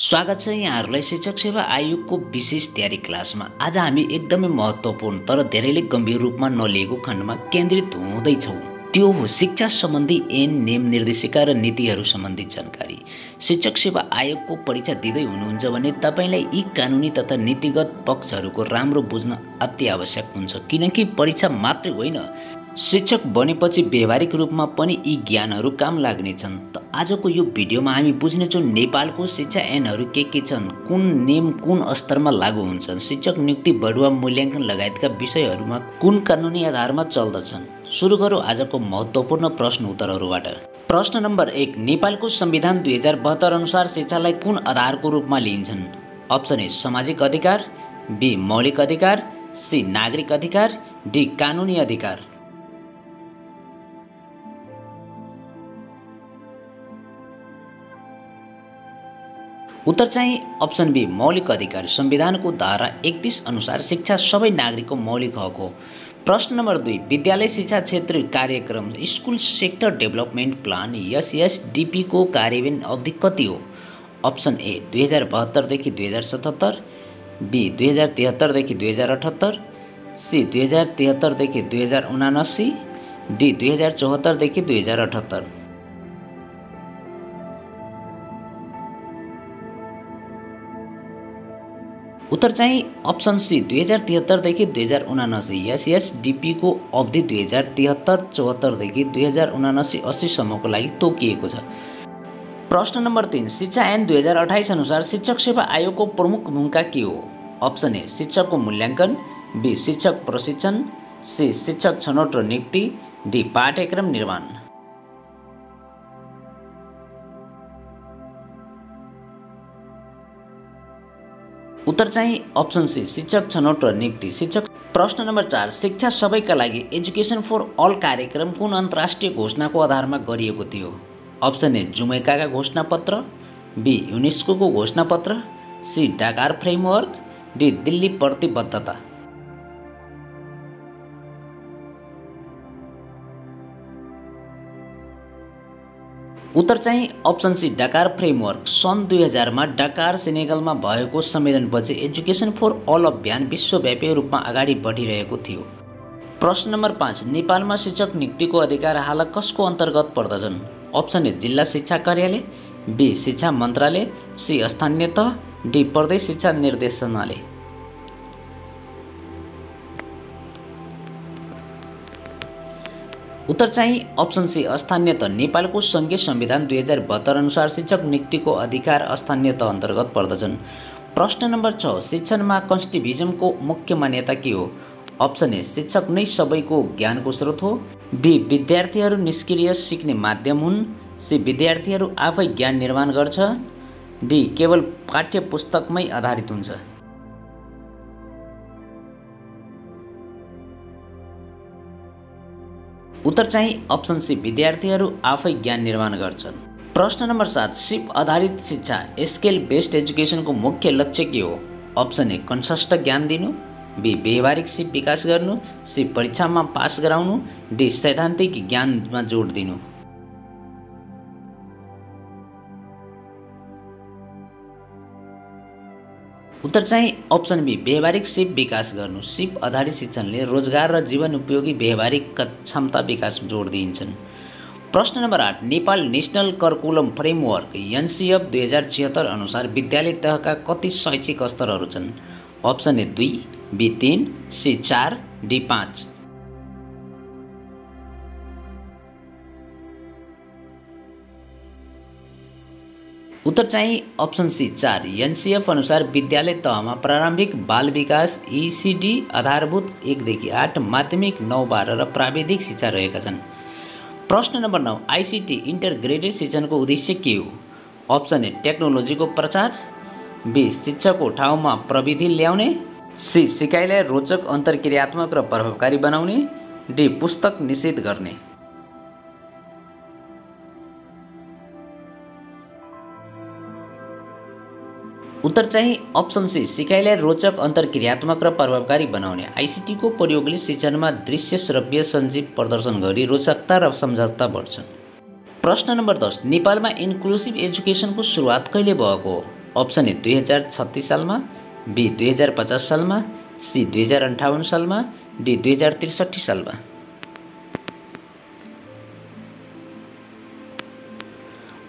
स्वागत छ यहाँहरूलाई शिक्षक सेवा आयोगको विशेष तयारी क्लासमा। आज हामी एकदमै महत्त्वपूर्ण तर धेरैले गम्भीर रूपमा नलिएको खण्डमा केन्द्रित हुँदैछौँ। त्यो हो शिक्षा सम्बन्धी ऐन, नियम, निर्देशिका र नीतिहरू सम्बन्धी जानकारी। शिक्षक सेवा आयोगको परीक्षा दिँदै हुनुहुन्छ भने तपाईँलाई यी कानुनी तथा नीतिगत पक्षहरूको राम्रो बुझ्न अति आवश्यक हुन्छ, किनकि परीक्षा मात्रै होइन, शिक्षक बनेपछि व्यावहारिक रूपमा पनि यी ज्ञानहरू काम लाग्नेछन्। त आजको यो भिडियोमा हामी बुझ्नेछौँ नेपालको शिक्षा ऐनहरू के छन्, कुन नियम कुन स्तरमा लागू हुन्छन्, शिक्षक नियुक्ति, बढुवा, मूल्याङ्कन लगायतका विषयहरूमा कुन कानुनी आधारमा चल्दछन्। सुरु गरौँ आजको महत्त्वपूर्ण प्रश्न उत्तरहरूबाट। प्रश्न नम्बर 1, नेपालको संविधान 2072 अनुसार शिक्षालाई कुन आधारको रूपमा लिइन्छन्? अप्सन ए सामाजिक अधिकार, बी मौलिक अधिकार, सी नागरिक अधिकार, डी कानुनी अधिकार। उत्तर चाहिँ अप्सन बी मौलिक अधिकार। संविधानको धारा 31 अनुसार शिक्षा सबै नागरिकको मौलिक हक हो। प्रश्न नम्बर 2, विद्यालय शिक्षा क्षेत्र कार्यक्रम school sector development plan SSDP को कार्यान्वयन अवधि कति हो? अप्सन ए 2072 देखि 2077, बी 2073 देखि 2078, सी 2073 देखि 2079, डी 2074 देखि 2078। उत्तर चाहिँ अप्सन सी 2073 देखि 2079। SSDP को अवधि 2073-74 देखि 2079-80 सम्मको लागि तोकिएको छ। प्रश्न नम्बर 3, शिक्षा ऐन 2028 अनुसार शिक्षक सेवा आयोगको प्रमुख भूमिका के हो? अप्सन ए शिक्षकको मूल्याङ्कन, बी शिक्षक प्रशिक्षण, सी शिक्षक छनौट र नियुक्ति, डी पाठ्यक्रम निर्माण। उत्तर चाहिँ अप्सन सी शिक्षक छनौट र नियुक्ति। शिक्षक। प्रश्न नम्बर 4, शिक्षा सबैका लागि एजुकेसन फर अल कार्यक्रम कुन अन्तर्राष्ट्रिय घोषणाको आधारमा गरिएको थियो? अप्सन ए जुमैकाका घोषणापत्र, बी युनेस्को घोषणापत्र, सी ढाकार फ्रेमवर्क, डी दिल्ली प्रतिबद्धता। उत्तर चाहिँ अप्सन सी ढाकार फ्रेमवर्क। सन् 2000 ढाकार सेनेगलमा भएको सम्मेलनपछि एजुकेसन फर अल अभियान विश्वव्यापी रूपमा अगाडि बढिरहेको थियो। प्रश्न नम्बर 5, नेपालमा शिक्षक नियुक्तिको अधिकार हाल कसको अन्तर्गत पर्दछन्? अप्सन ए जिल्ला शिक्षा कार्यालय, बी शिक्षा मन्त्रालय, सी स्थानीय तह, डी प्रदेश शिक्षा निर्देशनालय। उत्तर चाहिँ अप्सन सी स्थानीय तह। नेपालको सङ्घीय संविधान 2072 अनुसार शिक्षक नियुक्तिको अधिकार स्थानीय तह अन्तर्गत पर्दछन्। प्रश्न नम्बर 6, शिक्षणमा कन्स्टिट्युजमको मुख्य मान्यता के हो? अप्सन ए शिक्षक नै सबैको ज्ञानको स्रोत हो, बी विद्यार्थीहरू निष्क्रिय सिक्ने माध्यम हुन्, सी विद्यार्थीहरू आफै ज्ञान निर्माण गर्छ, डी केवल पाठ्य पुस्तकमै आधारित हुन्छ। उत्तर चाहिँ अप्सन सी विद्यार्थीहरू आफै ज्ञान निर्माण गर्छन्। प्रश्न नम्बर 7, सिप आधारित शिक्षा स्केल बेस्ड एजुकेसनको मुख्य लक्ष्य के हो? अप्सन ए कंठस्थ ज्ञान दिनु, बी व्यवहारिक सिप विकास गर्नु, सी परीक्षामा पास गराउनु, डी सैद्धान्तिक ज्ञानमा जोड दिनु। उत्तर चाहिँ अप्सन बी व्यवहारिक सिप विकास गर्नु। सिप आधारित शिक्षणले रोजगार र जीवन उपयोगी व्यवहारिक क्षमता विकास जोड दिन्छन्। प्रश्न number 8, Nepal national curriculum framework NCF 2076 अनुसार विद्यालय तहका कति शैक्षिक स्तरहरू छन्? Option A 2, B 3, C 4, D 5। उत्तर चाहिँ अप्सन सी 4। NCF अनुसार विद्यालय तहमा प्रारम्भिक बाल विकास ECD, आधारभूत 1 देखि 8, माध्यमिक 9-12 र प्राविधिक शिक्षा रहेका छन्। प्रश्न नम्बर 9, ICT इन्टरग्रेटेड शिक्षणको उद्देश्य के हो? अप्सन ए टेक्नोलोजीको प्रचार, बी शिक्षाको ठाउँमा प्रविधि ल्याउने, सी सिकाइलाई रोचक, अन्तर्क्रियात्मक र प्रभावकारी बनाउने, डी पुस्तक निषेध गर्ने। उत्तर चाहिँ अप्सन सी सिकाइलाई रोचक, अन्तर्क्रियात्मक र प्रभावकारी बनाउने। ICT को प्रयोगले शिक्षणमा दृश्य, श्रव्य, सञ्जीव प्रदर्शन गरी रोचकता र सम्झौता बढ्छन्। प्रश्न नम्बर 10, नेपालमा इन्क्लुसिभ एजुकेसनको सुरुवात कहिले भएको हो? अप्सन ए 2036 सालमा, बी 2050 सालमा, सी 2058 सालमा, डी 2063 सालमा।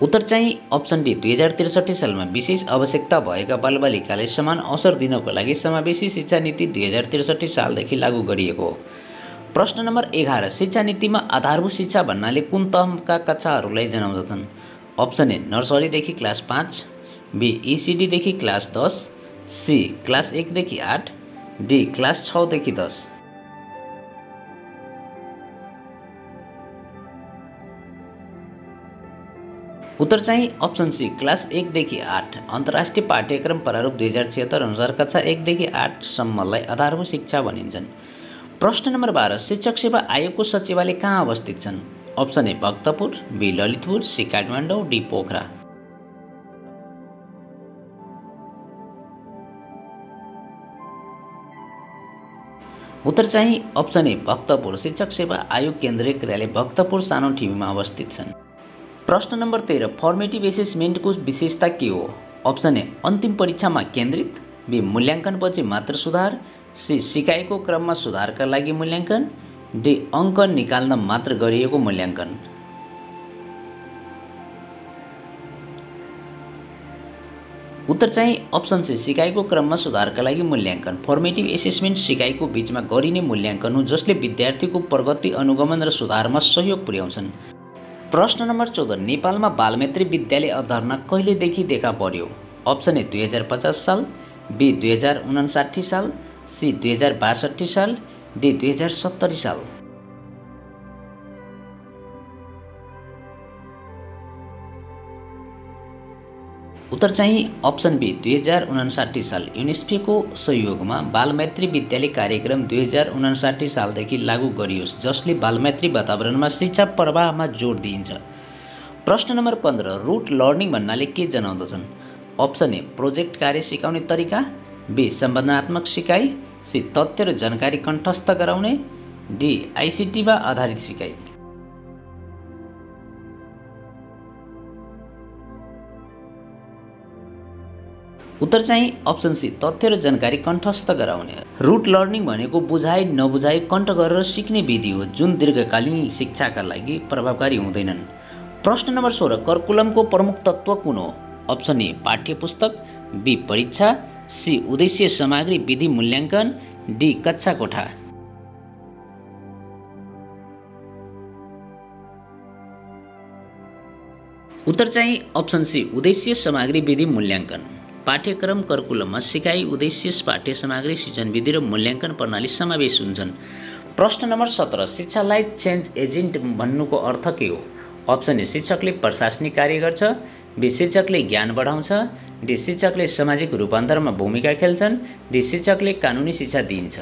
उत्तर चाहिँ अप्सन डी 2063 सालमा विशेष आवश्यकता भएका बालबालिकालाई समान अवसर दिनको लागि समावेशी शिक्षा नीति 2063 सालदेखि लागू गरिएको हो। प्रश्न नम्बर 11, शिक्षा नीतिमा आधारभूत शिक्षा भन्नाले कुन तहका कक्षाहरूलाई जनाउँदछन्? अप्सन ए नर्सरीदेखि क्लास 5, बी ECDदेखि क्लास 10, सी क्लास 1 देखि 8, डी क्लास 6 देखि 10। उत्तर चाहिँ अप्सन सी क्लास 1 देखि 8। अन्तर्राष्ट्रिय पाठ्यक्रम प्रारूप 2076 अनुसार कक्षा 1 देखि 8 सम्मलाई आधारभूत शिक्षा भनिन्छन्। प्रश्न नम्बर 12, शिक्षक सेवा आयोगको सचिवालय कहाँ अवस्थित छन्? Option A Bhaktapur, B Lalitpur, C Kathmandu, D Pokhara. उत्तर चाहिँ अप्सन ए भक्तपुर। शिक्षक सेवा आयोग केन्द्रीय कार्यालय भक्तपुर सानो ठिमीमा अवस्थित छन्। प्रश्न नम्बर 13, फर्मेटिभ एसेसमेन्टको विशेषता के हो? अप्सन ए अन्तिम परीक्षामा केन्द्रित, बी मूल्याङ्कनपछि मात्र सुधार, सी सिकाइको क्रममा सुधारका लागि मूल्याङ्कन, डी अङ्क निकाल्न मात्र गरिएको मूल्याङ्कन। उत्तर चाहिँ अप्सन सी सिकाइको क्रममा सुधारका लागि मूल्याङ्कन। फर्मेटिभ एसेसमेन्ट सिकाइको बिचमा गरिने मूल्याङ्कन हो जसले विद्यार्थीको प्रगति, अनुगमन र सुधारमा सहयोग पुर्याउँछन्। प्रश्न नम्बर 14, नेपालमा बालमैत्री विद्यालय अवधारणा कहिलेदेखि देखा पर्यो? अप्सन ए 2050 साल, बी 2059 साल, सी 2062 साल, डी 2070 साल। उत्तर चाहिँ अप्सन बी 2059 साल। युनेस्कोको सहयोगमा बालमैत्री विद्यालय कार्यक्रम 2059 सालदेखि लागू गरियोस् जसले बालमैत्री वातावरणमा शिक्षा प्रवाहमा जोड दिइन्छ। प्रश्न नम्बर 15, रुट लर्निङ भन्नाले के जनाउँदछन्? अप्सन ए प्रोजेक्ट कार्य सिकाउने तरिका, बी सम्बन्धात्मक सिकाइ, सी तथ्य र जानकारी कण्ठस्थ गराउने, डी आइसिटीमा आधारित सिकाइ। उत्तर चाहिँ अप्सन सी तथ्य र जानकारी कण्ठस्थ गराउने। रुट लर्निङ भनेको बुझाइ नबुझाइ कण्ठ गरेर सिक्ने विधि हो जुन दीर्घकालीन शिक्षाका लागि प्रभावकारी हुँदैनन्। प्रश्न नम्बर 16, करिकुलमको प्रमुख तत्त्व कुन हो? अप्सन ए पाठ्यपुस्तक, बी परीक्षा, सी उद्देश्य सामग्री विधि मूल्याङ्कन, डी कक्षा कोठा। उत्तर चाहिँ अप्सन सी उद्देश्य सामग्री विधि मूल्याङ्कन। पाठ्यक्रम करिकुलममा सिकाइ, उद्देश्य, पाठ्य सामग्री, सिर्जन विधि र मूल्याङ्कन प्रणाली समावेश हुन्छन्। प्रश्न नम्बर 17, शिक्षालाई चेन्ज एजेन्ट भन्नुको अर्थ के हो? अप्सन ए शिक्षकले प्रशासनिक कार्य गर्छ, बी शिक्षकले ज्ञान बढाउँछ, डी शिक्षकले सामाजिक रूपान्तरमा भूमिका खेल्छन्, डी शिक्षकले कानुनी शिक्षा दिन्छ।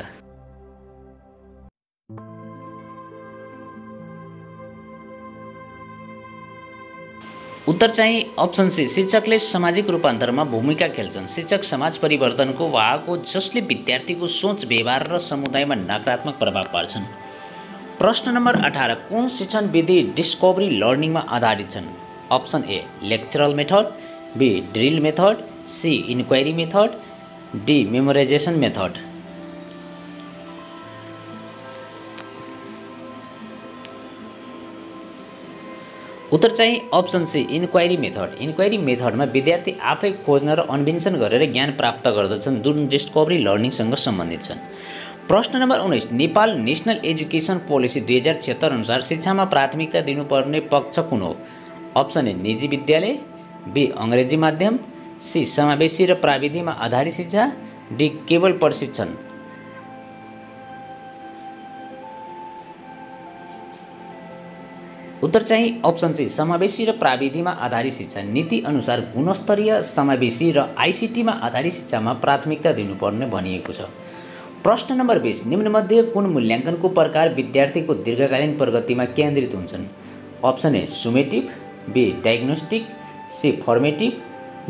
उत्तर चाहिँ अप्सन सी शिक्षकले सामाजिक रूपान्तरमा भूमिका खेल्छन्। शिक्षक समाज परिवर्तनको वाहक हो जसले विद्यार्थीको सोच, व्यवहार र समुदायमा नकारात्मक प्रभाव पार्छन्। प्रश्न नम्बर 18, कुन शिक्षण विधि डिस्कभरी लर्निङमा आधारित छन्? Option A lectural method, B drill method, C inquiry method, D memorisation method. उत्तर चाहिँ option C inquiry method. Inquiry मेथडमा विद्यार्थी आफै खोज्न र अन्वेषण गरेर ज्ञान प्राप्त गर्दछन् जुन डिस्कभरी लर्निङसँग सम्बन्धित छन्। प्रश्न number 19, Nepal national education policy 2076 अनुसार शिक्षामा प्राथमिकता दिनुपर्ने पक्ष कुन हो? अप्सन ए निजी विद्यालय, बी अङ्ग्रेजी माध्यम, सी समावेशी र प्राविधिकमा आधारित शिक्षा, डी केवल प्रशिक्षण। उत्तर चाहिँ अप्सन सी समावेशी र प्राविधिकमा आधारित शिक्षा। नीति अनुसार गुणस्तरीय, समावेशी र आइसिटीमा आधारित शिक्षामा प्राथमिकता दिनुपर्ने भनिएको छ। प्रश्न नम्बर 20, निम्नमध्ये कुन मूल्याङ्कनको प्रकार विद्यार्थीको दीर्घकालीन प्रगतिमा केन्द्रित हुन्छन्? Option A summative, B diagnostic, C formative,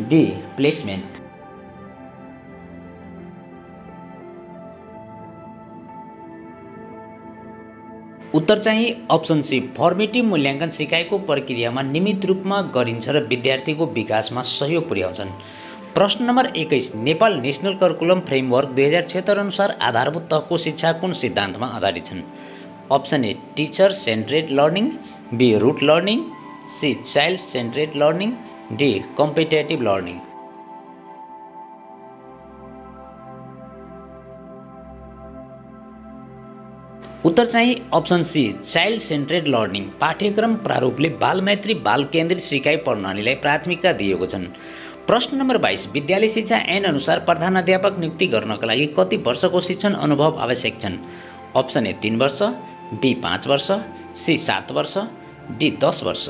D placement. उत्तर चाहिँ अप्सन सी फर्मेटिभ मूल्याङ्कन सिकाइको प्रक्रियामा नियमित रूपमा गरिन्छ र विद्यार्थीको विकासमा सहयोग पुर्याउँछन्। प्रश्न number 21 Nepal national curriculum framework 2076 अनुसार आधारभूत तहको शिक्षा कुन सिद्धान्तमा आधारित छन्? Option A teacher centred learning, B rote learning, C child centred learning, D competitive learning. उत्तर चाहिँ option C child centred learning. पाठ्यक्रम प्रारूपले बालमैत्री बाल केन्द्रित सिकाइ प्रणालीलाई प्राथमिकता दिएको छन्। प्रश्न नम्बर 22 विद्यालय शिक्षा ऐन अनुसार प्रधानाध्यापक नियुक्ति गर्नका लागि कति वर्षको शिक्षण अनुभव आवश्यक छन्? अप्सन ए 3 वर्ष, बी 5 वर्ष, सी 7 वर्ष, डी 10 वर्ष।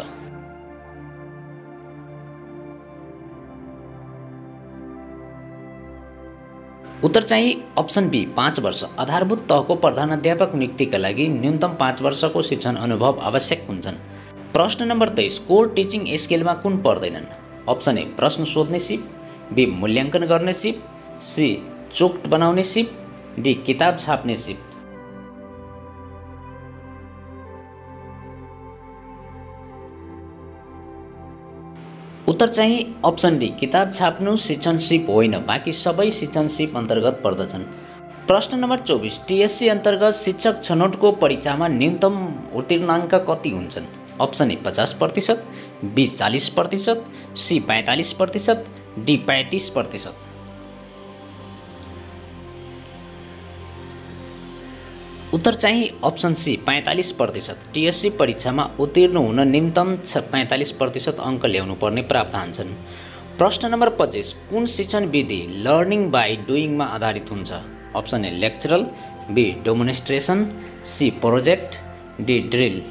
उत्तर चाहिँ अप्सन बी 5 वर्ष। आधारभूत तहको प्रधानाध्यापक नियुक्तिका लागि न्यूनतम 5 वर्षको शिक्षण अनुभव आवश्यक हुन्छन्। प्रश्न नम्बर 23 कोर टिचिङ स्किलमा कुन पर्दैनन्? अप्सन ए प्रश्न सोध्ने सिप, बी मूल्याङ्कन गर्ने सिप, सी चोक्ट बनाउने सिप, डी किताब छाप्ने सिप। उत्तर चाहिँ अप्सन डी किताब छाप्नु शिक्षण सिप होइन, बाँकी सबै शिक्षण सिप अन्तर्गत पर्दछन्। प्रश्न नम्बर 24 टिएससी अन्तर्गत शिक्षक छनौटको परीक्षामा न्यूनतम उत्तीर्णाङ्क कति हुन्छन्? Option A 50%, B 40%, C 45%, D 35%। उत्तर चाहिँ अप्सन सी 45%। टिएससी परीक्षामा उत्तीर्ण हुन न्यूनतम 45% अङ्क ल्याउनु पर्ने प्रावधान छन्। प्रश्न नम्बर 25 कुन शिक्षण विधि लर्निङ बाई डुइङमा आधारित हुन्छ? Option A lectural, B demonstration, C project, D drill.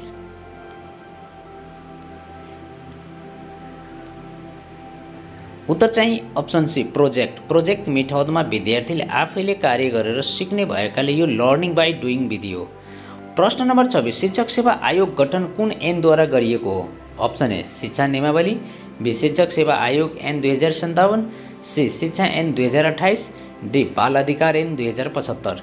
उत्तर चाहिँ अप्सन सी प्रोजेक्ट। प्रोजेक्ट मेथडमा विद्यार्थीले आफैले कार्य गरेर सिक्ने भएकाले यो लर्निङ बाई डुइङ विधि हो। प्रश्न नम्बर 26 शिक्षक सेवा आयोग गठन कुन ऐनद्वारा गरिएको हो? अप्सन ए शिक्षा नियमावली, बी शिक्षक सेवा आयोग ऐन 2057, सी शिक्षा ऐन 2028, डी बाल अधिकार ऐन 2075।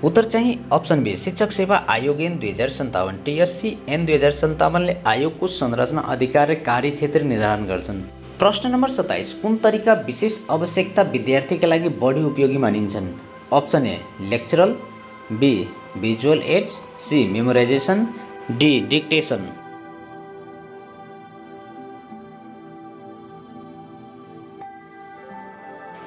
उत्तर चाहिँ अप्सन बी शिक्षक सेवा आयोग ऐन 2057। टिएससी ऐन 2057ले आयोगको संरचना अधिकार र कार्यक्षेत्र निर्धारण गर्छन्। प्रश्न नम्बर 27 कुन तरिका विशेष आवश्यकता विद्यार्थीका लागि बढी उपयोगी मानिन्छन्? Option A lectural, B visual aids, C memorisation, D dictation.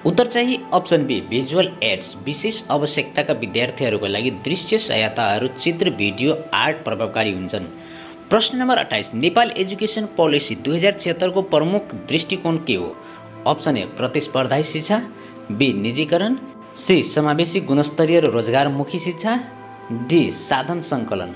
उत्तर चाहिँ अप्सन बी भिजुअल एड्स। विशेष आवश्यकताका विद्यार्थीहरूका लागि दृश्य सहायताहरू चित्र भिडियो आर्ट प्रभावकारी हुन्छन्। प्रश्न नम्बर 28 नेपाल एजुकेसन पोलिसी 2076 को प्रमुख दृष्टिकोण के हो? अप्सन ए प्रतिस्पर्धी शिक्षा, बी निजीकरण, सी समावेशी गुणस्तरीय र रोजगारमुखी शिक्षा, डी साधन सङ्कलन।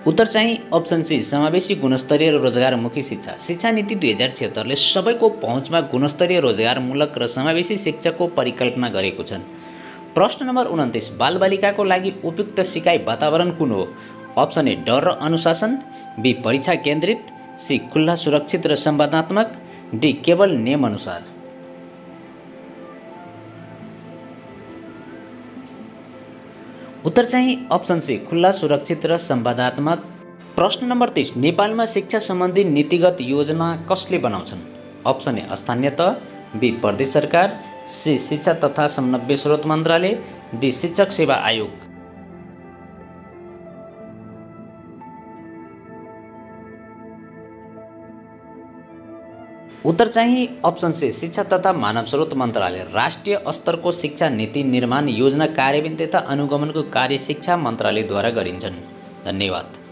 उत्तर चाहिँ अप्सन सी समावेशी गुणस्तरीय र रोजगारमुखी शिक्षा। शिक्षा नीति 2076ले सबैको पहुँचमा गुणस्तरीय रोजगारमूलक र समावेशी शिक्षाको परिकल्पना गरेको छन्। प्रश्न नम्बर 29 बालबालिकाको लागि उपयुक्त सिकाइ वातावरण कुन हो? अप्सन ए डर र अनुशासन, बी परीक्षा केन्द्रित, सी खुल्ला सुरक्षित र संवादात्मक, डी केवल नियम अनुसार। उत्तर चाहिँ अप्सन सी खुल्ला सुरक्षित र संवादात्मक। प्रश्न नम्बर 30 नेपालमा शिक्षा सम्बन्धी नीतिगत योजना कसले बनाउँछन्? अप्सन ए स्थानीय तह, बी प्रदेश सरकार, सी शिक्षा तथा समन्वय स्रोत मन्त्रालय, डी शिक्षक सेवा आयोग। उत्तर चाहिँ अप्सन सी शिक्षा तथा मानव स्रोत मन्त्रालय। राष्ट्रिय स्तरको शिक्षा नीति निर्माण योजना कार्यान्वयन तथा अनुगमनको कार्य शिक्षा मन्त्रालयद्वारा गरिन्छन्। धन्यवाद।